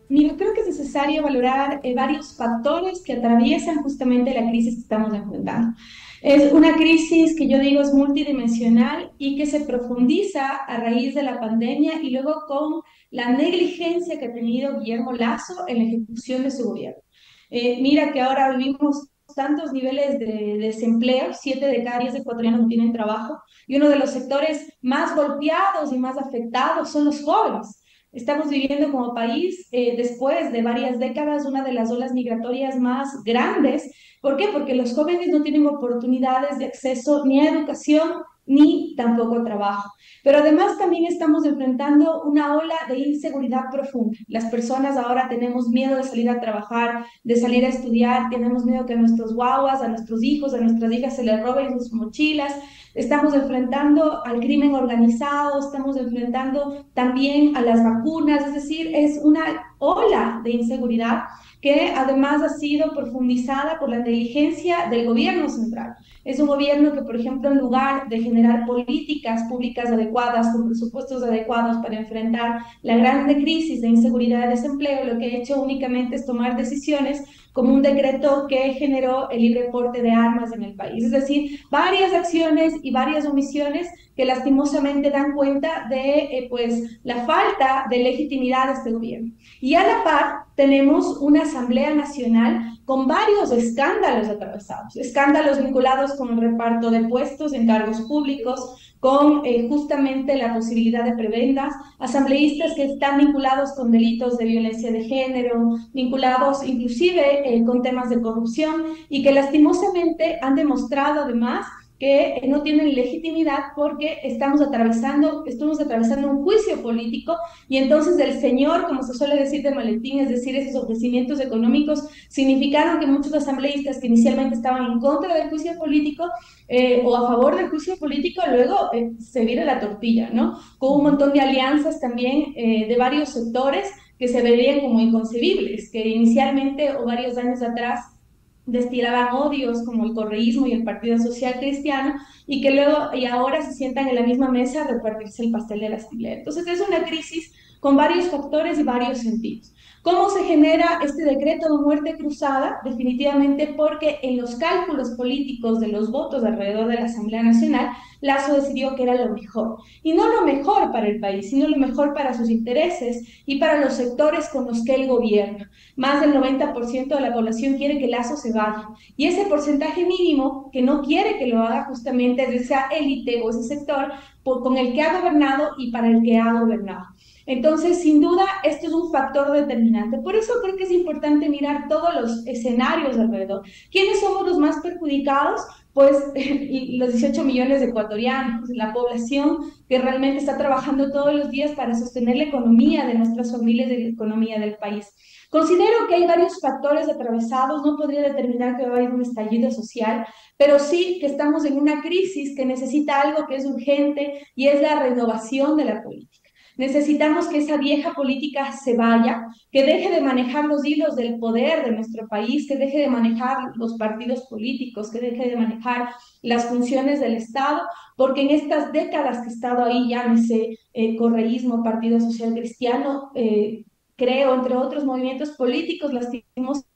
Mira, creo que es necesario valorar varios factores que atraviesan justamente la crisis que estamos enfrentando. Es una crisis que yo digo es multidimensional y que se profundiza a raíz de la pandemia y luego con la negligencia que ha tenido Guillermo Lasso en la ejecución de su gobierno. Mira que ahora vivimos tantos niveles de desempleo, 7 de cada 10 ecuatorianos no tienen trabajo y uno de los sectores más golpeados y más afectados son los jóvenes. Estamos viviendo como país, después de varias décadas, una de las olas migratorias más grandes. ¿Por qué? Porque los jóvenes no tienen oportunidades de acceso ni a educación, ni tampoco trabajo. Pero además también estamos enfrentando una ola de inseguridad profunda. Las personas ahora tenemos miedo de salir a trabajar, de salir a estudiar, tenemos miedo que a nuestros guaguas, a nuestros hijos, a nuestras hijas se les roben sus mochilas. Estamos enfrentando al crimen organizado, estamos enfrentando también a las vacunas, es decir, es una ola de inseguridad que además ha sido profundizada por la negligencia del gobierno central. Es un gobierno que, por ejemplo, en lugar de generar políticas públicas adecuadas, con presupuestos adecuados para enfrentar la grande crisis de inseguridad y desempleo, lo que ha hecho únicamente es tomar decisiones como un decreto que generó el libre porte de armas en el país. Es decir, varias acciones y varias omisiones que lastimosamente dan cuenta de pues, la falta de legitimidad de este gobierno. Y a la par tenemos una Asamblea Nacional con varios escándalos atravesados, escándalos vinculados con el reparto de puestos en cargos públicos, con justamente la posibilidad de prebendas, asambleístas que están vinculados con delitos de violencia de género, vinculados inclusive con temas de corrupción y que lastimosamente han demostrado además que no tienen legitimidad porque estamos atravesando un juicio político y entonces el señor, como se suele decir de maletín, es decir, esos ofrecimientos económicos significaron que muchos asambleístas que inicialmente estaban en contra del juicio político o a favor del juicio político, luego se vira la tortilla, ¿no? Con un montón de alianzas también de varios sectores que se verían como inconcebibles, que inicialmente o varios años atrás destilaban odios como el correísmo y el Partido Social Cristiano y que luego y ahora se sientan en la misma mesa a repartirse el pastel de la asamblea. Entonces es una crisis con varios factores y varios sentidos. ¿Cómo se genera este decreto de muerte cruzada? Definitivamente porque en los cálculos políticos de los votos alrededor de la Asamblea Nacional, Lasso decidió que era lo mejor. Y no lo mejor para el país, sino lo mejor para sus intereses y para los sectores con los que él gobierna. Más del 90% de la población quiere que Lasso se vaya. Y ese porcentaje mínimo que no quiere que lo haga justamente es esa élite o ese sector con el que ha gobernado y para el que ha gobernado. Entonces, sin duda, esto es un factor determinante. Por eso creo que es importante mirar todos los escenarios alrededor. ¿Quiénes somos los más perjudicados? Pues los 18 millones de ecuatorianos, la población que realmente está trabajando todos los días para sostener la economía de nuestras familias y la economía del país. Considero que hay varios factores atravesados, no podría determinar que va a haber un estallido social, pero sí que estamos en una crisis que necesita algo que es urgente y es la renovación de la política. Necesitamos que esa vieja política se vaya, que deje de manejar los hilos del poder de nuestro país, que deje de manejar los partidos políticos, que deje de manejar las funciones del Estado, porque en estas décadas que he estado ahí, llámese correísmo, Partido Social Cristiano, creo, entre otros movimientos políticos, lastimosamente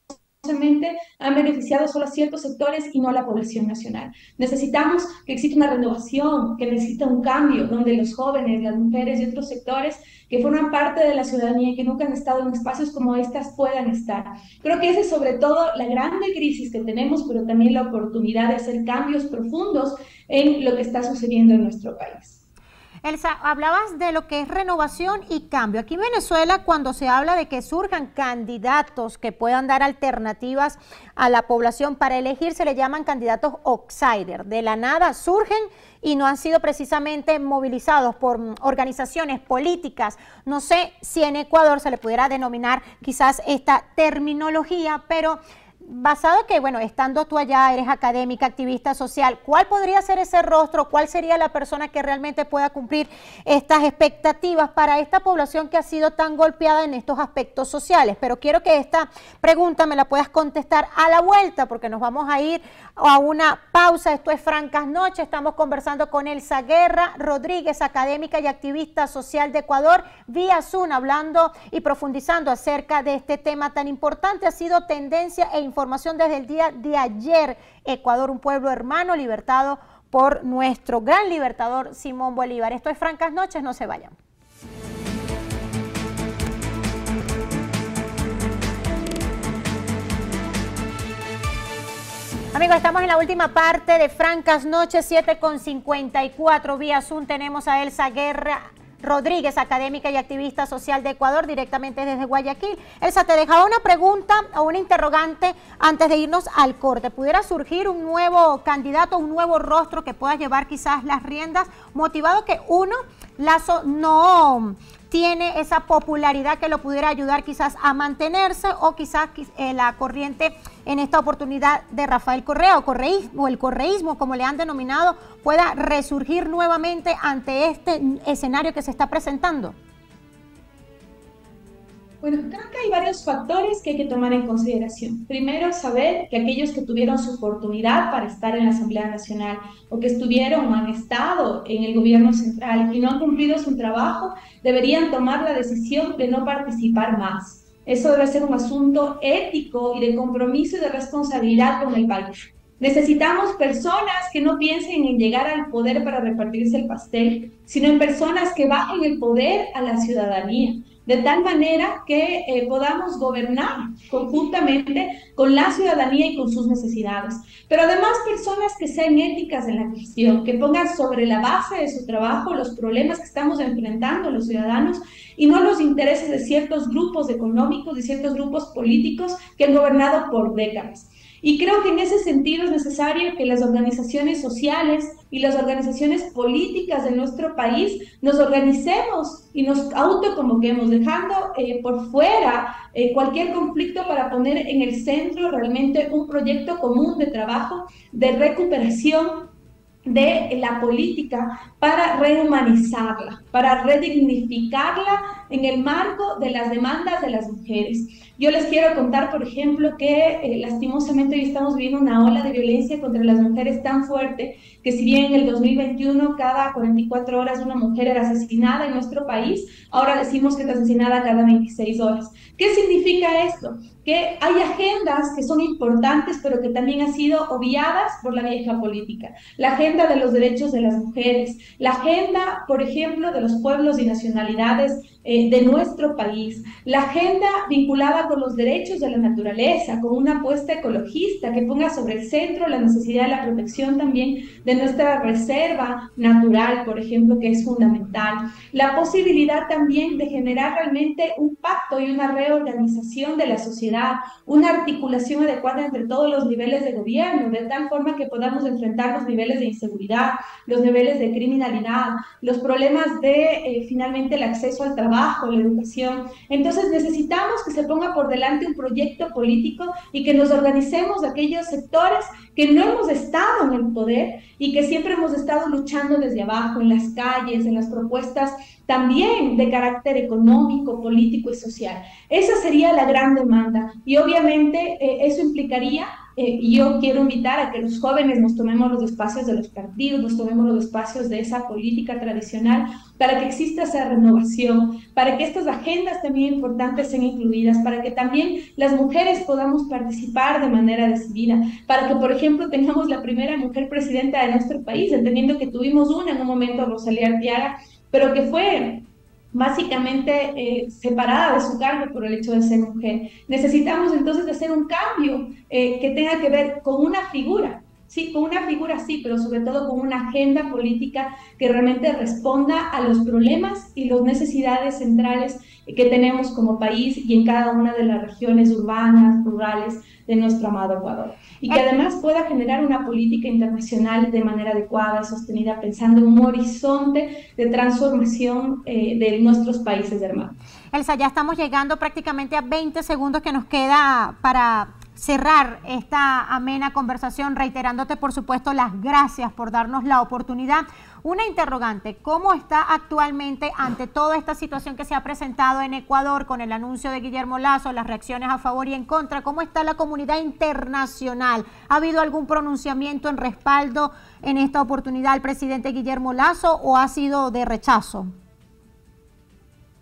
han beneficiado solo a ciertos sectores y no a la población nacional. Necesitamos que exista una renovación, que necesita un cambio, donde los jóvenes, las mujeres y otros sectores que forman parte de la ciudadanía y que nunca han estado en espacios como estas puedan estar. Creo que esa es sobre todo la grande crisis que tenemos, pero también la oportunidad de hacer cambios profundos en lo que está sucediendo en nuestro país. Elsa, hablabas de lo que es renovación y cambio. Aquí en Venezuela, cuando se habla de que surjan candidatos que puedan dar alternativas a la población para elegir, se le llaman candidatos outsider. De la nada surgen y no han sido precisamente movilizados por organizaciones políticas. No sé si en Ecuador se le pudiera denominar quizás esta terminología, pero basado en que, bueno, estando tú allá, eres académica, activista social, ¿cuál podría ser ese rostro? ¿Cuál sería la persona que realmente pueda cumplir estas expectativas para esta población que ha sido tan golpeada en estos aspectos sociales? Pero quiero que esta pregunta me la puedas contestar a la vuelta, porque nos vamos a ir a una pausa. Esto es Francas Noches, estamos conversando con Elsa Guerra Rodríguez, académica y activista social de Ecuador, vía Zoom, hablando y profundizando acerca de este tema tan importante. Ha sido tendencia e información desde el día de ayer. Ecuador, un pueblo hermano libertado por nuestro gran libertador Simón Bolívar. Esto es Francas Noches, no se vayan. Amigos, estamos en la última parte de Francas Noches, 7:54. Vía Zoom tenemos a Elsa Guerra Rodríguez, académica y activista social de Ecuador, directamente desde Guayaquil. Elsa, te dejaba una pregunta o una interrogante antes de irnos al corte. ¿Pudiera surgir un nuevo candidato, un nuevo rostro que pueda llevar quizás las riendas, motivado que uno, Lasso no tiene esa popularidad que lo pudiera ayudar quizás a mantenerse, o quizás la corriente en esta oportunidad de Rafael Correa o el correísmo, como le han denominado, pueda resurgir nuevamente ante este escenario que se está presentando? Bueno, creo que hay varios factores que hay que tomar en consideración. Primero, saber que aquellos que tuvieron su oportunidad para estar en la Asamblea Nacional o que estuvieron o han estado en el gobierno central y no han cumplido su trabajo, deberían tomar la decisión de no participar más. Eso debe ser un asunto ético y de compromiso y de responsabilidad con el país. Necesitamos personas que no piensen en llegar al poder para repartirse el pastel, sino en personas que bajen el poder a la ciudadanía, de tal manera que podamos gobernar conjuntamente con la ciudadanía y con sus necesidades. Pero además personas que sean éticas en la gestión, que pongan sobre la base de su trabajo los problemas que estamos enfrentando los ciudadanos y no los intereses de ciertos grupos económicos, de ciertos grupos políticos que han gobernado por décadas. Y creo que en ese sentido es necesario que las organizaciones sociales y las organizaciones políticas de nuestro país nos organicemos y nos autoconvoquemos, dejando por fuera cualquier conflicto para poner en el centro realmente un proyecto común de trabajo, de recuperación de la política para rehumanizarla, para redignificarla en el marco de las demandas de las mujeres. Yo les quiero contar, por ejemplo, que lastimosamente hoy estamos viviendo una ola de violencia contra las mujeres tan fuerte que si bien en el 2021 cada 44 horas una mujer era asesinada en nuestro país, ahora decimos que es asesinada cada 26 horas. ¿Qué significa esto? Que hay agendas que son importantes, pero que también han sido obviadas por la vieja política. La agenda de los derechos de las mujeres, la agenda, por ejemplo, de los pueblos y nacionalidades de nuestro país, la agenda vinculada con los derechos de la naturaleza, con una apuesta ecologista que ponga sobre el centro la necesidad de la protección también de nuestra reserva natural, por ejemplo, que es fundamental. La posibilidad también de generar realmente un pacto y una reorganización de la sociedad, una articulación adecuada entre todos los niveles de gobierno, de tal forma que podamos enfrentar los niveles de inseguridad, los niveles de criminalidad, los problemas de finalmente el acceso al trabajo, la educación. Entonces necesitamos que se ponga por delante un proyecto político y que nos organicemos aquellos sectores que no hemos estado en el poder y que siempre hemos estado luchando desde abajo, en las calles, en las propuestas también de carácter económico, político y social. Esa sería la gran demanda y obviamente eso implicaría, y yo quiero invitar a que los jóvenes nos tomemos los espacios de los partidos, nos tomemos los espacios de esa política tradicional para que exista esa renovación, para que estas agendas también importantes sean incluidas, para que también las mujeres podamos participar de manera decidida, para que, por ejemplo, tengamos la primera mujer presidenta de nuestro país, entendiendo que tuvimos una en un momento, Rosalía Arteaga, pero que fue básicamente separada de su cargo por el hecho de ser mujer. Necesitamos entonces hacer un cambio que tenga que ver con una figura, sí, con una figura sí, pero sobre todo con una agenda política que realmente responda a los problemas y las necesidades centrales que tenemos como país y en cada una de las regiones urbanas, rurales de nuestro amado Ecuador. Y que además pueda generar una política internacional de manera adecuada, sostenida, pensando en un horizonte de transformación de nuestros países hermanos. Elsa, ya estamos llegando prácticamente a 20 segundos que nos queda para cerrar esta amena conversación, reiterándote por supuesto las gracias por darnos la oportunidad. Una interrogante, ¿cómo está actualmente ante toda esta situación que se ha presentado en Ecuador con el anuncio de Guillermo Lasso, las reacciones a favor y en contra? ¿Cómo está la comunidad internacional? ¿Ha habido algún pronunciamiento en respaldo en esta oportunidad al presidente Guillermo Lasso o ha sido de rechazo?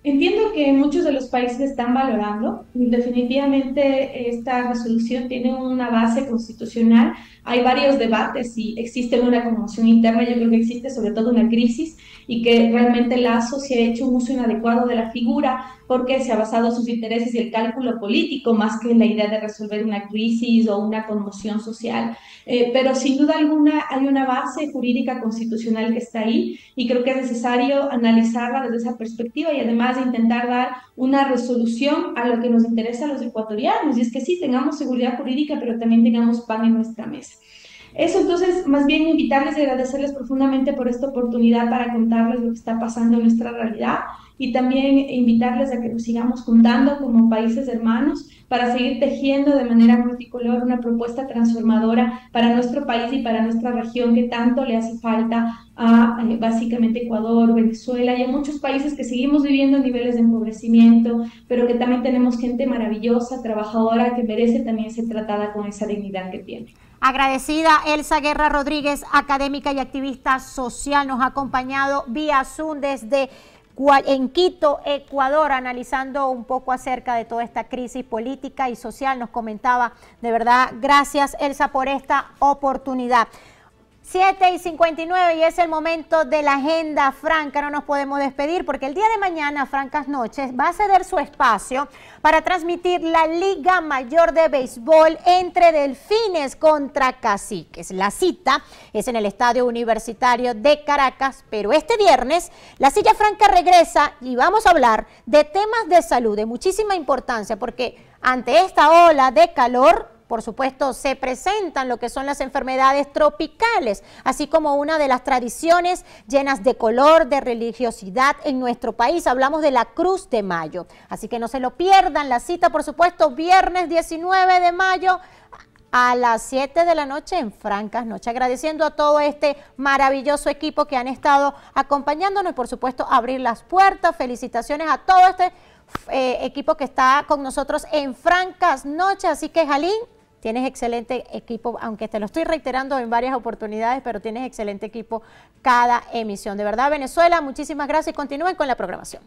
Entiendo que muchos de los países están valorando. Definitivamente esta resolución tiene una base constitucional. Hay varios debates y existe una conmoción interna. Yo creo que existe sobre todo una crisis y que realmente Lasso se ha hecho un uso inadecuado de la figura porque se ha basado sus intereses y el cálculo político más que en la idea de resolver una crisis o una conmoción social. Pero sin duda alguna hay una base jurídica constitucional que está ahí y creo que es necesario analizarla desde esa perspectiva y además de intentar dar una resolución a lo que nos interesa a los ecuatorianos, y es que sí, tengamos seguridad jurídica, pero también tengamos pan en nuestra mesa. Eso, entonces, más bien invitarles y agradecerles profundamente por esta oportunidad para contarles lo que está pasando en nuestra realidad y también invitarles a que nos sigamos juntando como países hermanos para seguir tejiendo de manera multicolor una propuesta transformadora para nuestro país y para nuestra región que tanto le hace falta a básicamente Ecuador, Venezuela y a muchos países que seguimos viviendo niveles de empobrecimiento, pero que también tenemos gente maravillosa, trabajadora, que merece también ser tratada con esa dignidad que tiene. Agradecida Elsa Guerra Rodríguez, académica y activista social, nos ha acompañado vía Zoom desde en Quito, Ecuador, analizando un poco acerca de toda esta crisis política y social. Nos comentaba, de verdad, gracias Elsa por esta oportunidad. 7:59 y es el momento de la agenda franca. No nos podemos despedir porque el día de mañana, Francas Noches, va a ceder su espacio para transmitir la Liga Mayor de Béisbol entre Delfines contra Caciques. La cita es en el Estadio Universitario de Caracas, pero este viernes la Silla Franca regresa y vamos a hablar de temas de salud de muchísima importancia porque ante esta ola de calor, por supuesto, se presentan lo que son las enfermedades tropicales, así como una de las tradiciones llenas de color, de religiosidad en nuestro país. Hablamos de la Cruz de Mayo, así que no se lo pierdan. La cita, por supuesto, viernes 19 de mayo a las 7 de la noche en Francas Noche. Agradeciendo a todo este maravilloso equipo que han estado acompañándonos y, por supuesto, abrir las puertas. Felicitaciones a todo este equipo que está con nosotros en Francas Noche. Así que, Jalín, tienes excelente equipo, aunque te lo estoy reiterando en varias oportunidades, pero tienes excelente equipo cada emisión. De verdad, Venezuela, muchísimas gracias y continúen con la programación.